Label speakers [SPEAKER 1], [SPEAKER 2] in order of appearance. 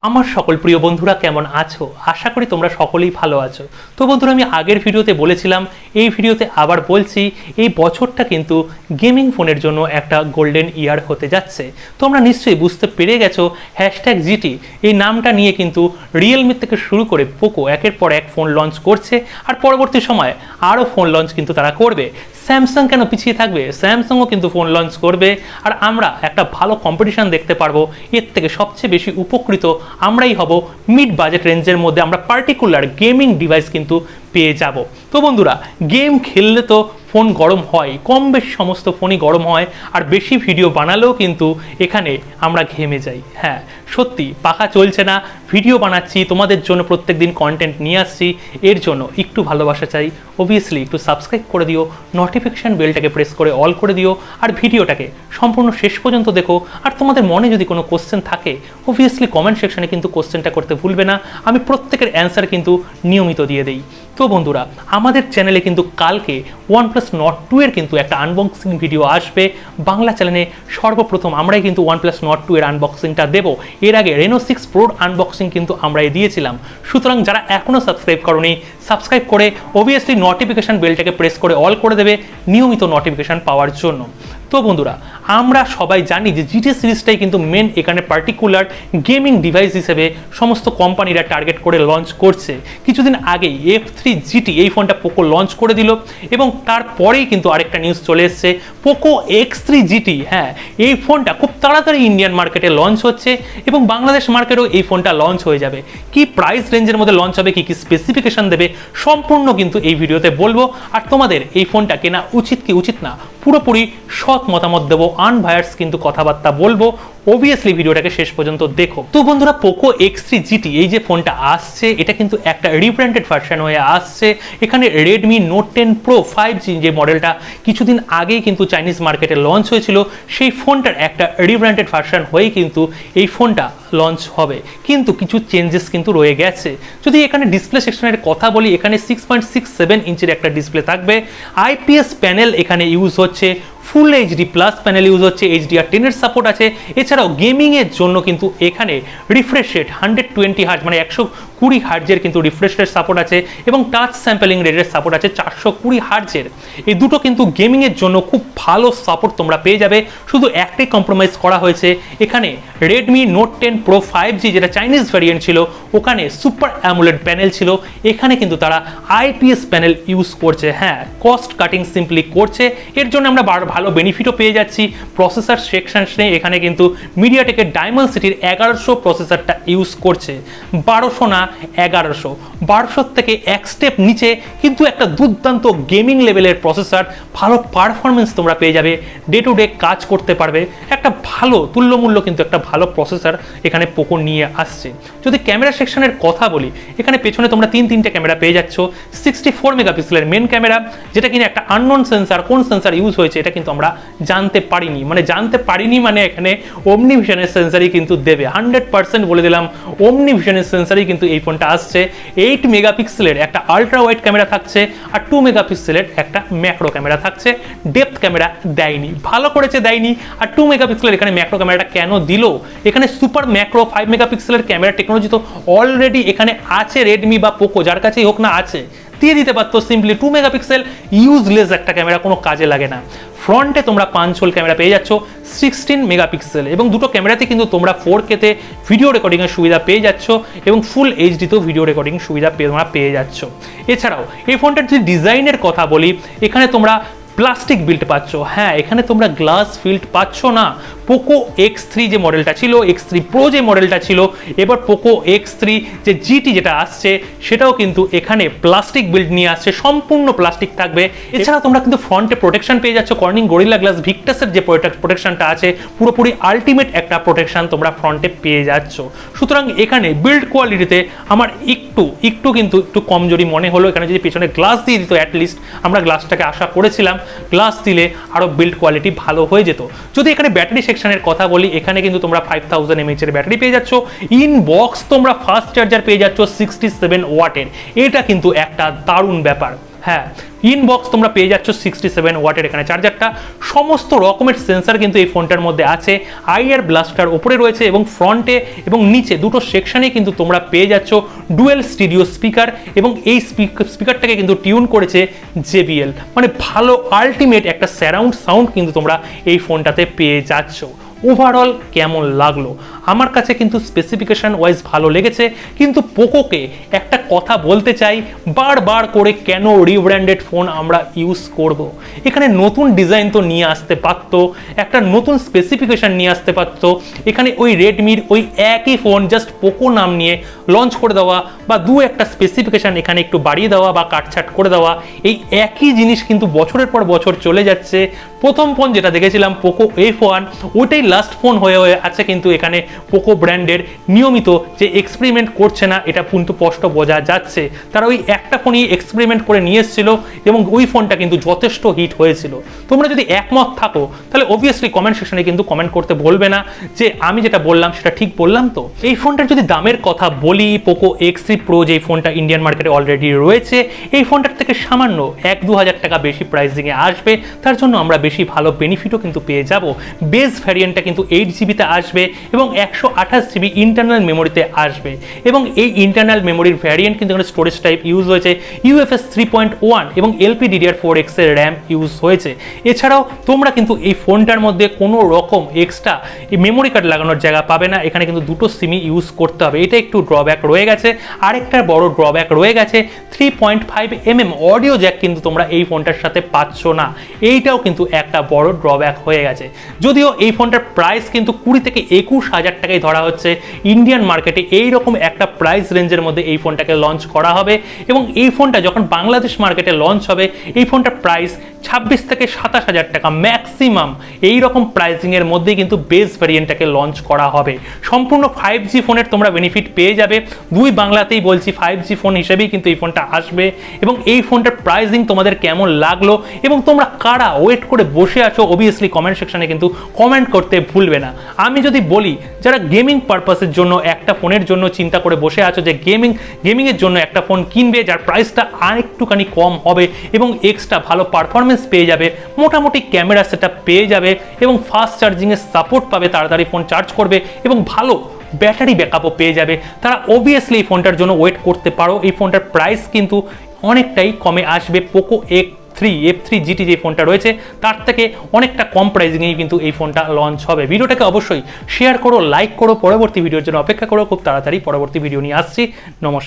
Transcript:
[SPEAKER 1] আমার সকল প্রিয় বন্ধুরা কেমন আছো? আশা করি তোমরা সকলেই ভালো আছো। তো বন্ধুরা, আমি আগের ভিডিওতে বলেছিলাম, এই ভিডিওতে আবার বলছি, এই বছরটা কিন্তু গেমিং ফোনের জন্য একটা গোল্ডেন ইয়ার হতে যাচ্ছে। তোমরা নিশ্চয়ই বুঝতে পেরে গেছো, #GT এই নামটা নিয়ে কিন্তু রিয়েলমি থেকে শুরু করে পোকো একের পর এক ফোন লঞ্চ করছে, আর পরবর্তী সময়ে আরও ফোন লঞ্চ কিন্তু তারা করবে। স্যামসাং কেন পিছিয়ে থাকবে? স্যামসাংও কিন্তু ফোন লঞ্চ করবে, আর আমরা একটা ভালো কম্পিটিশান দেখতে পারবো। এর থেকে সবচেয়ে বেশি উপকৃত আমরাই হব। মিড বাজেট রেঞ্জের মধ্যে আমরা পার্টিকুলার গেমিং ডিভাইস কিন্তু পেয়ে যাব। তো বন্ধুরা, গেম খেললে তো ফোন গরম হয়, কম বেশি সমস্ত ফোনই গরম হয়, আর বেশি ভিডিও বানালেও কিন্তু এখানে আমরা ঘেমে যাই। হ্যাঁ, সত্যি পাখা চলছে না, ভিডিও বানাচ্ছি, তোমাদের জন্য প্রত্যেক দিন কন্টেন্ট নিয়ে আসছি, এর জন্য একটু ভালোবাসা চাই। অবভিয়াসলি একটু সাবস্ক্রাইব করে দিও, নোটিফিকেশান বেলটাকে প্রেস করে অল করে দিও, আর ভিডিওটাকে সম্পূর্ণ শেষ পর্যন্ত দেখো। আর তোমাদের মনে যদি কোনো কোশ্চেন থাকে, অবভিয়াসলি কমেন্ট সেকশনে কিন্তু কোশ্চেনটা করতে ভুলবে না, আমি প্রত্যেকের অ্যান্সার কিন্তু নিয়মিত দিয়ে দিই। তো বন্ধুরা, আমাদের চ্যানেলে কিন্তু কালকে OnePlus Nord 2 এর কিন্তু একটা আনবক্সিং ভিডিও আসবে। বাংলা চ্যানেলে সর্বপ্রথম আমরাই কিন্তু OnePlus Nord 2 এর আনবক্সিংটা দেবো। এর আগে Reno 6 Pro আনবক্সিং কিন্তু আমরাই দিয়েছিলাম। সুতরাং যারা এখনও সাবস্ক্রাইব করোনি, সাবস্ক্রাইব করে অবভিয়াসলি নোটিফিকেশান বেলটাকে প্রেস করে অল করে দেবে নিয়মিত নোটিফিকেশান পাওয়ার জন্য। তো বন্ধুরা, আমরা সবাই জানি যে GT সিরিজটাই কিন্তু মেন এখানে পার্টিকুলার গেমিং ডিভাইস হিসেবে সমস্ত কোম্পানিরা টার্গেট করে লঞ্চ করছে। কিছুদিন আগেই F3 GT এই ফোনটা পোকো লঞ্চ করে দিল, এবং তারপরেই কিন্তু আরেকটা নিউজ চলে এসছে, POCO X3 GT। হ্যাঁ, এই ফোনটা খুব তাড়াতাড়ি ইন্ডিয়ান মার্কেটে লঞ্চ হচ্ছে, এবং বাংলাদেশ মার্কেটেও এই ফোনটা লঞ্চ হয়ে যাবে। কি প্রাইস রেঞ্জের মধ্যে লঞ্চ হবে, কি স্পেসিফিকেশন দেবে, সম্পূর্ণ কিন্তু এই ভিডিওতে বলবো। আর তোমাদের এই ফোনটা কেনা উচিত কি উচিত না, পুরোপুরি সৎ মতামত দেবো, আনবায়ার্স কিন্তু কথাবার্তা বলবো। অবভিয়াসলি ভিডিওটাকে শেষ পর্যন্ত দেখো। তো বন্ধুরা, POCO X3 GT এই যে ফোনটা আসছে, এটা কিন্তু একটা রিব্র্যান্ডেড ভার্সন হয়ে আসছে। এখানে Redmi Note 10 Pro 5G যে মডেলটা কিছুদিন আগেই কিন্তু চাইনিজ মার্কেটে লঞ্চ হয়েছিল, সেই ফোনটার একটা রিব্র্যান্ডেড ভার্সন হয়েই কিন্তু এই ফোনটা লঞ্চ হবে। কিন্তু কিছু চেঞ্জেস কিন্তু রয়ে গেছে। যদি এখানে ডিসপ্লে সেকশনের কথা বলি, এখানে 6.67 ইঞ্চের একটা ডিসপ্লে থাকবে। IPS প্যানেল এখানে ইউজ হচ্ছে, ফুল HD প্লাস প্যানেল ইউজ হচ্ছে, HDR10 এর সাপোর্ট আছে। এছাড়াও গেমিংয়ের জন্য কিন্তু এখানে রিফ্রেশ রেট 120 হার্জ মানে 120 হার্জের কিন্তু রিফ্রেশ রেট সাপোর্ট আছে, এবং টাচ স্যাম্পলিং রেটের সাপোর্ট আছে 420 হার্জের। এই দুটো কিন্তু গেমিংয়ের জন্য খুব ভালো সাপোর্ট তোমরা পেয়ে যাবে। শুধু একটাই কম্প্রোমাইজ করা হয়েছে, এখানে Redmi Note 10 Pro 5G যেটা চাইনিজ ভ্যারিয়েন্ট ছিল, ওখানে সুপার অ্যামোলেড প্যানেল ছিল, এখানে কিন্তু তারা IPS প্যানেল ইউজ করছে। হ্যাঁ, কস্ট কাটিং সিম্পলি করছে, এর জন্য আমরা ভালো বেনিফিটও পেয়ে যাচ্ছি। প্রসেসর সেকশনে এখানে কিন্তু মিডিয়াটেকের ডায়মেনসিটির 1100 প্রসেসরটা ইউজ করছে। 1200 না, 1100। 1200 থেকে এক স্টেপ নিচে কিন্তু একটা দুর্দান্ত গেমিং লেভেলের প্রসেসর, ভালো পারফরমেন্স তোমরা পেয়ে যাবে, ডে টু ডে কাজ করতে পারবে। একটা ভালো তুল্যমূল্য কিন্তু একটা ভালো প্রসেসর এখানে পোকো নিয়ে আসছে। যদি ক্যামেরা সেকশনের কথা বলি, এখানে পেছনে তোমরা তিনটে ক্যামেরা পেয়ে যাচ্ছ। 64 মেগাপিক্সেলের মেন ক্যামেরা, যেটা কিনা একটা আননোন সেন্সার, কোন সেন্সার ইউজ হয়েছে এটা কিন্তু আমরা জানতে পারিনি মানে এখানে ওমনি ভিশনের সেন্সারই কিন্তু দেবে। 100% বলে দিলাম, ওমনি ভিশনের সেন্সারই কিন্তু এই ফোনটা আসছে। 8 মেগাপিক্সেলের একটা আলট্রা ওয়াইড ক্যামেরা থাকছে, আর 2 মেগাপিক্সেলের একটা ম্যাক্রো ক্যামেরা থাকছে। ডেপথ ক্যামেরা দেয়নি, ভালো করেছে দেয়নি। আর 2 মেগাপিক্সেলের এখানে ম্যাক্রো ক্যামেরাটা কেন দিল? এখানে সুপার ম্যাক্রো 5 মেগাপিক্সেলের ক্যামেরা টেকনোলজি তো অলরেডি এখানে আছে, রেডমি বা পোকো যার কাছেই হোক না আছে, দিয়ে দিতে পারতো সিম্পলি। 2 মেগাপিক্সেল ইউজলেস একটা ক্যামেরা, কোনো কাজে লাগে না। ফ্রন্টে তোমরা পাঞ্চোল ক্যামেরা পেয়ে যাচ্ছ 16 মেগাপিক্সেল, এবং দুটো ক্যামেরাতে কিন্তু তোমরা 4K-তে ভিডিও রেকর্ডিংয়ের সুবিধা পেয়ে যাচ্ছ, এবং ফুল HD-তেও ভিডিও রেকর্ডিং সুবিধা তোমরা পেয়ে যাচ্ছ। এছাড়াও এই ফোনটার যদি ডিজাইনের কথা বলি, এখানে তোমরা প্লাস্টিক বিল্ড পাচ্ছ। হ্যাঁ, এখানে তোমরা গ্লাস ফিল্ড পাচ্ছ না। POCO X3 যে মডেলটা ছিল, X3 Pro যে মডেলটা ছিল, এবার POCO X3 যে GT যেটা আসছে, সেটাও কিন্তু এখানে প্লাস্টিক বিল্ড নিয়ে আসছে, সম্পূর্ণ প্লাস্টিক থাকবে। এছাড়া তোমরা কিন্তু ফ্রন্টে প্রোটেকশন পেয়ে যাচ্ছ, কর্নিং গরিলা গ্লাস ভিক্টাসের যে প্রোটেকশনটা আছে, পুরোপুরি আলটিমেট একটা প্রোটেকশন তোমরা ফ্রন্টে পেয়ে যাচ্ছ। সুতরাং এখানে বিল্ড কোয়ালিটিতে আমার একটু কিন্তু একটু কমজোরি মনে হলো। এখানে যদি পেছনে গ্লাস দিয়ে দিত, অ্যাটলিস্ট আমরা গ্লাসটাকে আশা করেছিলাম, গ্লাস দিলে আরও বিল্ড কোয়ালিটি ভালো হয়ে যেত। যদি এখানে ব্যাটারি সেকশনের কথা বলি, এখানে কিন্তু তোমরা 5000 mAh এর ব্যাটারি পেয়ে যাচ্ছ। ইন বক্স তোমরা ফাস্ট চার্জার পেয়ে যাচ্ছ 67 ওয়াটের। এটা কিন্তু একটা দারুণ ব্যাপার। হ্যাঁ, ইনবক্স তোমরা পেয়ে যাচ্ছ 67 ওয়াটের এখানে চার্জারটা, সমস্ত রকমের সেন্সার কিন্তু এই ফোনটার মধ্যে আছে। আইআর ব্লাস্টার ওপরে রয়েছে এবং ফ্রন্টে এবং নিচে দুটো সেকশনে কিন্তু তোমরা পেয়ে যাচ্ছ ডুয়েল স্টিরিও স্পিকার, এবং এই স্পিকারটাকে কিন্তু টিউন করেছে JBL, মানে ভালো আলটিমেট একটা সারাউন্ড সাউন্ড কিন্তু তোমরা এই ফোনটাতে পেয়ে যাচ্ছ। ওভারঅল কেমন লাগলো? আমার কাছে কিন্তু স্পেসিফিকেশন ওয়াইজ ভালো লেগেছে, কিন্তু পোকোকে একটা কথা বলতে চাই, বারবার করে কেন রিব্র্যান্ডেড ফোন আমরা ইউজ করব? এখানে নতুন ডিজাইন তো নিয়ে আসতে পারতো, একটা নতুন স্পেসিফিকেশন নিয়ে আসতে পারতো। এখানে ওই রেডমির ওই একই ফোন জাস্ট পোকো নাম নিয়ে লঞ্চ করে দেওয়া, বা একটা স্পেসিফিকেশন এখানে একটু বাড়িয়ে দেওয়া বা কাটছাট করে দেওয়া, এই একই জিনিস কিন্তু বছরের পর বছর চলে যাচ্ছে। প্রথম ফোন যেটা দেখেছিলাম পোকো F1, ওটাই লাস্ট ফোন হয়ে আছে, কিন্তু এখানে পোকো ব্র্যান্ডের নিয়মিত যে এক্সপেরিমেন্ট করছে না এটা কিন্তু স্পষ্ট বোঝা যাচ্ছে। তারা ওই একটা ফোনই এক্সপেরিমেন্ট করে নিয়ে এসেছিল এবং ওই ফোনটা কিন্তু যথেষ্ট হিট হয়েছিল। তোমরা যদি একমত থাকো তাহলে অবভিয়াসলি কমেন্ট সেকশনে কিন্তু কমেন্ট করতে ভুলবে না যে আমি যেটা বললাম সেটা ঠিক বললাম তো। এই ফোনটার যদি দামের কথা বলি, পোকো X3 Pro যে ফোনটা ইন্ডিয়ান মার্কেটে অলরেডি রয়েছে, এই ফোনটার থেকে সামান্য 1-2 হাজার টাকা বেশি প্রাইসিংয়ে আসবে। তার জন্য আমরা বেশি ভালো বেনিফিটও কিন্তু পেয়ে যাব। বেস ভ্যারিয়েন্টটা কিন্তু 8GB আসবে এবং 128GB ইন্টারনাল মেমোরিতে আসবে, এবং এই ইন্টারনাল মেমোরির ভ্যারিয়েন্ট কিন্তু এখানে স্টোরেজ টাইপ ইউজ হয়েছে UFS 3.1 এবং LPDDR4X এর র্যাম ইউজ হয়েছে। এছাড়াও তোমরা কিন্তু এই ফোনটার মধ্যে কোনো রকম এক্সট্রা মেমোরি কার্ড লাগানোর জায়গা পাবে না, এখানে কিন্তু দুটো সিমই ইউজ করতে হবে। এটা একটু ড্রব্যাক রয়ে গেছে। আরেকটা বড় ড্রব্যাক রয়ে গেছে, 3.5mm অডিও জ্যাক কিন্তু তোমরা এই ফোনটার সাথে পাচ্ছ না, এইটাও কিন্তু একটা বড় ড্রব্যাক হয়ে গেছে। যদিও এই ফোনটার প্রাইস কিন্তু 20 থেকে 21 হাজার টাকায় ধরা হচ্ছে ইন্ডিয়ান মার্কেটে, এইরকম একটা প্রাইস রেঞ্জের মধ্যে এই ফোনটাকে লঞ্চ করা হবে, এবং এই ফোনটা যখন বাংলাদেশ মার্কেটে লঞ্চ হবে এই ফোনটার প্রাইস 26 থেকে 27 হাজার টাকা ম্যাক্সিমাম, এইরকম প্রাইসিংয়ের মধ্যেই কিন্তু বেস ভ্যারিয়েন্টটাকে লঞ্চ করা হবে। সম্পূর্ণ 5G ফোনের তোমরা বেনিফিট পেয়ে যাবে, বাংলাতেই বলছি 5G ফোন হিসেবেই কিন্তু এই ফোনটা আসবে। এবং এই ফোনটার প্রাইসিং তোমাদের কেমন লাগলো এবং তোমরা কারা ওয়েট করে বসে আছো অবভিয়াসলি কমেন্ট সেকশনে কিন্তু কমেন্ট করতে ভুলবে না। আমি যদি বলি যারা গেমিং পারপাসের জন্য একটা ফোনের জন্য চিন্তা করে বসে আছো যে গেমিংয়ের জন্য একটা ফোন কিনবে যার প্রাইসটা আরেকটুখানি কম হবে এবং এক্সট্রা ভালো পারফরমেন্স পেয়ে যাবে, মোটামুটি ক্যামেরা সেটআপ পেয়ে যাবে এবং ফাস্ট চার্জিংয়ের সাপোর্ট পাবে, তাড়াতাড়ি ফোন চার্জ করবে এবং ভালো ব্যাটারি ব্যাকআপও পেয়ে যাবে, তারা অবভিয়াসলি এই ফোনটার জন্য ওয়েট করতে পারো। এই ফোনটার প্রাইস কিন্তু অনেকটাই কমে আসবে। পোকো F3 GT যে ফোনটা রয়েছে তার থেকে অনেকটা কম প্রাইসিংয়েই কিন্তু এই ফোনটা লঞ্চ হবে। ভিডিওটাকে অবশ্যই শেয়ার করো, লাইক করো, পরবর্তী ভিডিওর জন্য অপেক্ষা করো, খুব তাড়াতাড়ি পরবর্তী ভিডিও নিয়ে আসছি। নমস্কার।